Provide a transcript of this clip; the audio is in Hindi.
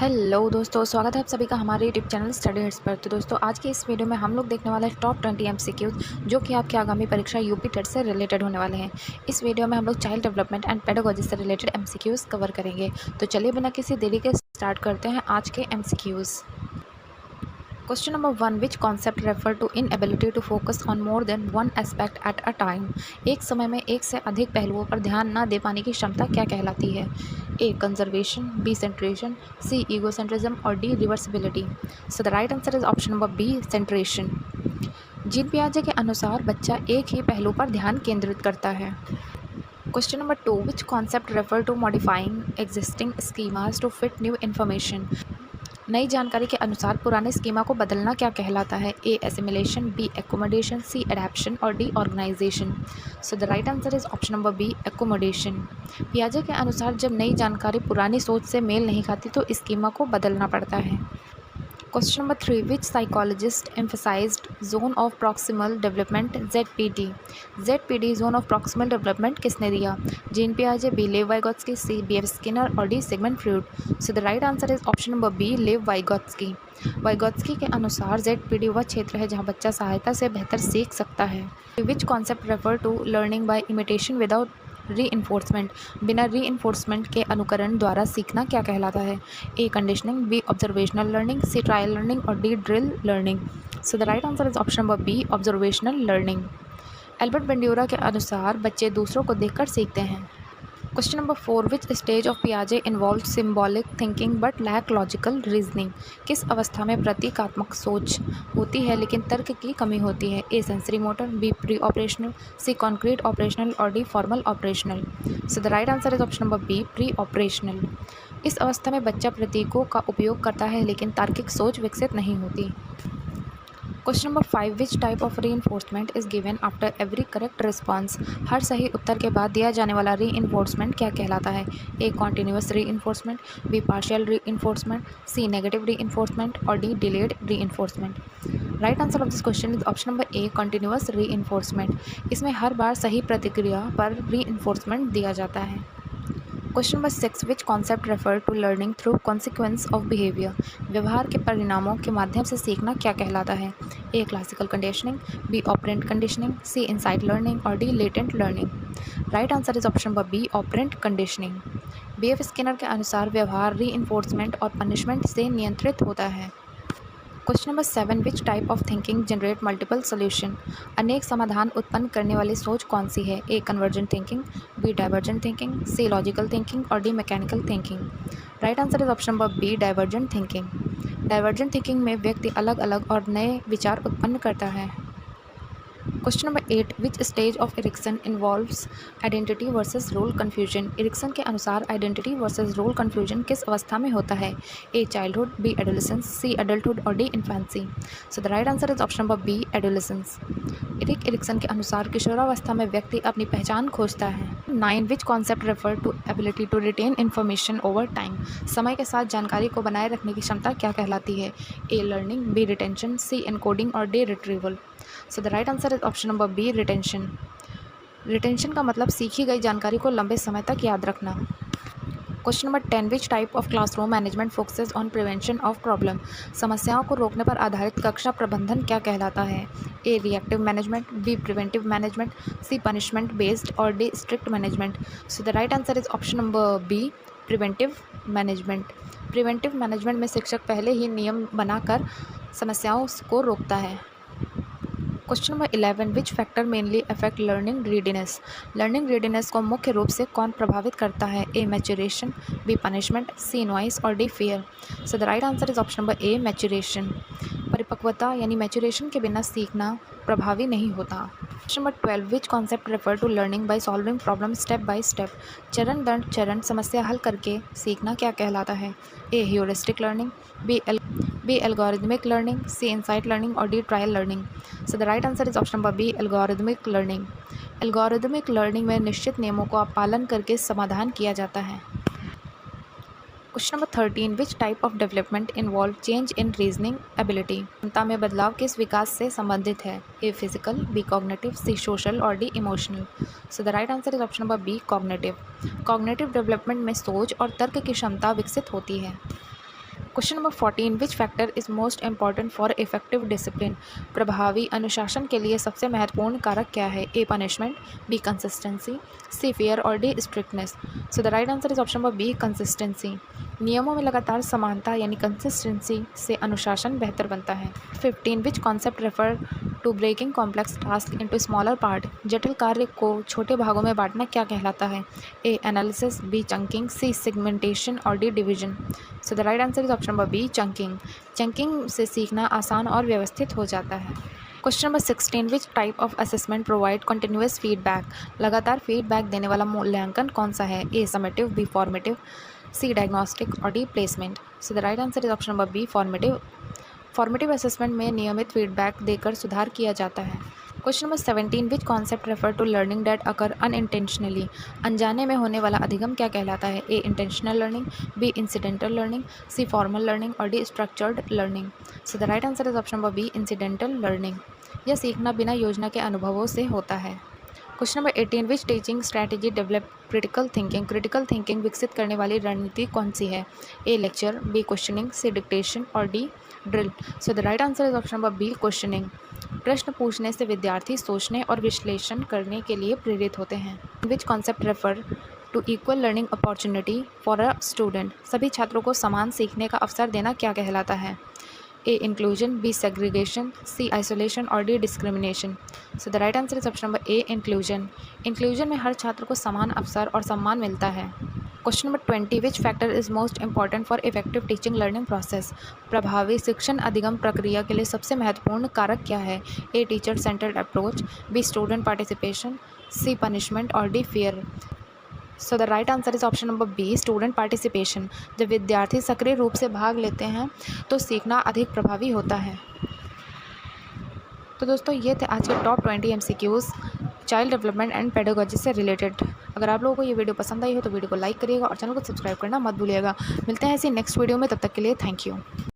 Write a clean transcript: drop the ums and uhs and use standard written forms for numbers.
हेलो दोस्तों, स्वागत है आप सभी का हमारे यूट्यूब चैनल स्टडी हट्स पर। तो दोस्तों, आज के इस वीडियो में हम लोग देखने वाले हैं टॉप 20 एमसीक्यूज जो कि आपकी आगामी परीक्षा यूपी टेट से रिलेटेड होने वाले हैं। इस वीडियो में हम लोग चाइल्ड डेवलपमेंट एंड पेडागोजी से रिलेटेड एमसीक्यूज कवर करेंगे। तो चलिए बिना किसी देरी के स्टार्ट करते हैं आज के MCQs. Question number 1, which concept refer to inability to focus on more than one aspect at a time. एक समय में एक से अधिक पहलुओं पर ध्यान न दे पाने की क्षमता क्या कहलाती है? A conservation, B centration, C egocentrism और D reversibility. So the right answer is option number B, centration. Jean पियाजे के अनुसार बच्चा एक ही पहलू पर ध्यान केंद्रित करता है। Question number 2, which concept refer to modifying existing schemas to fit new information. नई जानकारी के अनुसार पुराने स्कीमा को बदलना क्या कहलाता है? A assimilation, B accommodation, C adaptation और D organisation. So the right answer is option number B, accommodation. पियाजे के अनुसार जब नई जानकारी पुरानी सोच से मेल नहीं खाती तो स्कीमा को बदलना पड़ता है। Question number 3, which psychologist emphasised zone of proximal development ZPD। ZPD zone of proximal development किसने दिया? जीन पियाजे, B Lev Vygotsky, C BF Skinner और D Sigmund Freud. So the right answer is option number B, Lev Vygotsky. Vygotsky के अनुसार ZPD वह क्षेत्र है जहाँ बच्चा सहायता से बेहतर सीख सकता है। Which concept refer to learning by imitation without reinforcement. बिना री इन्फोर्समेंट के अनुकरण द्वारा सीखना क्या कहलाता है? A conditioning, B observational learning, C trial learning और D drill learning. So the right answer is option number B, observational learning. Albert Bandura के अनुसार बच्चे दूसरों को देखकर सीखते हैं। Question number 4, which stage of पियाजे involve symbolic thinking but lack logical reasoning. किस अवस्था में प्रतीकात्मक सोच होती है लेकिन तर्क की कमी होती है? A sensory motor, B pre operational, C concrete operational और D formal operational. So the right answer is option number B, pre operational. इस अवस्था में बच्चा प्रतीकों का उपयोग करता है लेकिन तार्किक सोच विकसित नहीं होती। Question number 5, which type of reinforcement is given after every correct response. हर सही उत्तर के बाद दिया जाने वाला रीइंफोर्समेंट क्या कहलाता है? A continuous reinforcement, B partial reinforcement, C negative reinforcement और D delayed reinforcement. Right answer of this question is option number A, continuous reinforcement. इसमें हर बार सही प्रतिक्रिया पर रीइंफोर्समेंट दिया जाता है। Question number 6, which concept refer to learning through consequence of behaviour. व्यवहार के परिणामों के माध्यम से सीखना क्या कहलाता है? A classical conditioning, B operant conditioning, C insight learning और D latent learning. Right answer is option number B, operant conditioning. BF Skinner के अनुसार व्यवहार रीइंफोर्समेंट और पनिशमेंट से नियंत्रित होता है। Question number 7, which type of thinking generate multiple solution. अनेक समाधान उत्पन्न करने वाली सोच कौन सी है? A convergent thinking, B divergent thinking, C logical thinking और D mechanical thinking. Right answer is option number B, divergent thinking. Divergent thinking में व्यक्ति अलग अलग और नए विचार उत्पन्न करता है। Question number 8, which stage of Erikson involves identity versus role confusion. Erikson के अनुसार आइडेंटिटी वर्सेस रोल कन्फ्यूजन किस अवस्था में होता है? A childhood, B adolescence, C adulthood और D infancy. So the right answer is option number B, adolescence. Erikson के अनुसार किशोरावस्था में व्यक्ति अपनी पहचान खोजता है। 9, which concept refer to ability to retain information over time. समय के साथ जानकारी को बनाए रखने की क्षमता क्या कहलाती है? A learning, B retention, C encoding और D retrieval. So the right answer is option number B, retention. Retention का मतलब सीखी गई जानकारी को लंबे समय तक याद रखना। Question number 10, which type of classroom management focuses on prevention of problem. समस्याओं को रोकने पर आधारित कक्षा प्रबंधन क्या कहलाता है? A reactive management, B preventive management, C punishment based और D strict management. So the right answer is option number B, preventive management. Preventive management में शिक्षक पहले ही नियम बनाकर समस्याओं को रोकता है। Question number 11, which factor mainly affect learning readiness. Learning readiness को मुख्य रूप से कौन प्रभावित करता है? A maturation, B punishment, C noise और D fear. So the right answer is option number A, maturation. परिपक्वता यानी मैच्योरेशन के बिना सीखना प्रभावी नहीं होता। Question number 12, which concept refer to learning by solving problem step by step. चरण दर चरण समस्या हल करके सीखना क्या कहलाता है? A heuristic learning, B algorithmic learning, C insight learning और D trial learning. So the right answer is option number B, algorithmic learning. Algorithmic learning में निश्चित नियमों का पालन करके समाधान किया जाता है। Question number 13, which type of development involve change in reasoning ability. क्षमता में बदलाव किस विकास से संबंधित है? A physical, B cognitive, C social और D emotional. So the right answer is option number B, cognitive. Cognitive development में सोच और तर्क की क्षमता विकसित होती है। Question number 14, which factor is most important for effective discipline? प्रभावी अनुशासन के लिए सबसे महत्वपूर्ण कारक क्या है? A punishment, B consistency, C fear और D strictness. So the right answer is option number B consistency. नियमों में लगातार समानता यानी कंसिस्टेंसी से अनुशासन बेहतर बनता है। 15, which concept refer to breaking complex task into smaller part? जटिल कार्य को छोटे भागों में बांटना क्या कहलाता है? A analysis, B chunking, C segmentation और D division. So the right answer is option number B chunking. Chunking से सीखना आसान और व्यवस्थित हो जाता है। Question number 16, which type of assessment provide continuous feedback? लगातार फीडबैक देने वाला मूल्यांकन कौन सा है? A summative, B formative, C diagnostic और D placement. So the right answer is option number B formative. Formative assessment में नियमित फीडबैक देकर सुधार किया जाता है। Question number 17, which concept refer to learning that occur unintentionally? अनजाने में होने वाला अधिगम क्या कहलाता है? A intentional learning, B incidental learning, C formal learning और D structured learning. So the right answer is option number B incidental learning. यह सीखना बिना योजना के अनुभवों से होता है। Question number 18, which teaching strategy develop critical thinking? Critical thinking विकसित करने वाली रणनीति कौन सी है? A lecture, B questioning, C dictation और D drill. So the right answer is option number B questioning. प्रश्न पूछने से विद्यार्थी सोचने और विश्लेषण करने के लिए प्रेरित होते हैं। Which concept refer to equal learning opportunity for a student? सभी छात्रों को समान सीखने का अवसर देना क्या कहलाता है? ए इंक्लूजन, बी सेग्रीगेशन, सी आइसोलेशन और D discrimination. So the right answer is option number A inclusion. Inclusion में हर छात्र को समान अवसर और सम्मान मिलता है। Question number 20, which factor is most important for effective teaching learning process? प्रभावी शिक्षण अधिगम प्रक्रिया के लिए सबसे महत्वपूर्ण कारक क्या है? A teacher centred approach, B student participation, C punishment और D fear. So the right answer is option number B student participation. जब विद्यार्थी सक्रिय रूप से भाग लेते हैं तो सीखना अधिक प्रभावी होता है। तो दोस्तों ये थे आज के top 20 MCQs child development and pedagogy से रिलेटेड। अगर आप लोगों को ये वीडियो पसंद आई हो तो वीडियो को लाइक करिएगा और चैनल को सब्सक्राइब करना मत भूलिएगा। मिलते हैं ऐसी नेक्स्ट वीडियो में, तब तक के लिए थैंक यू।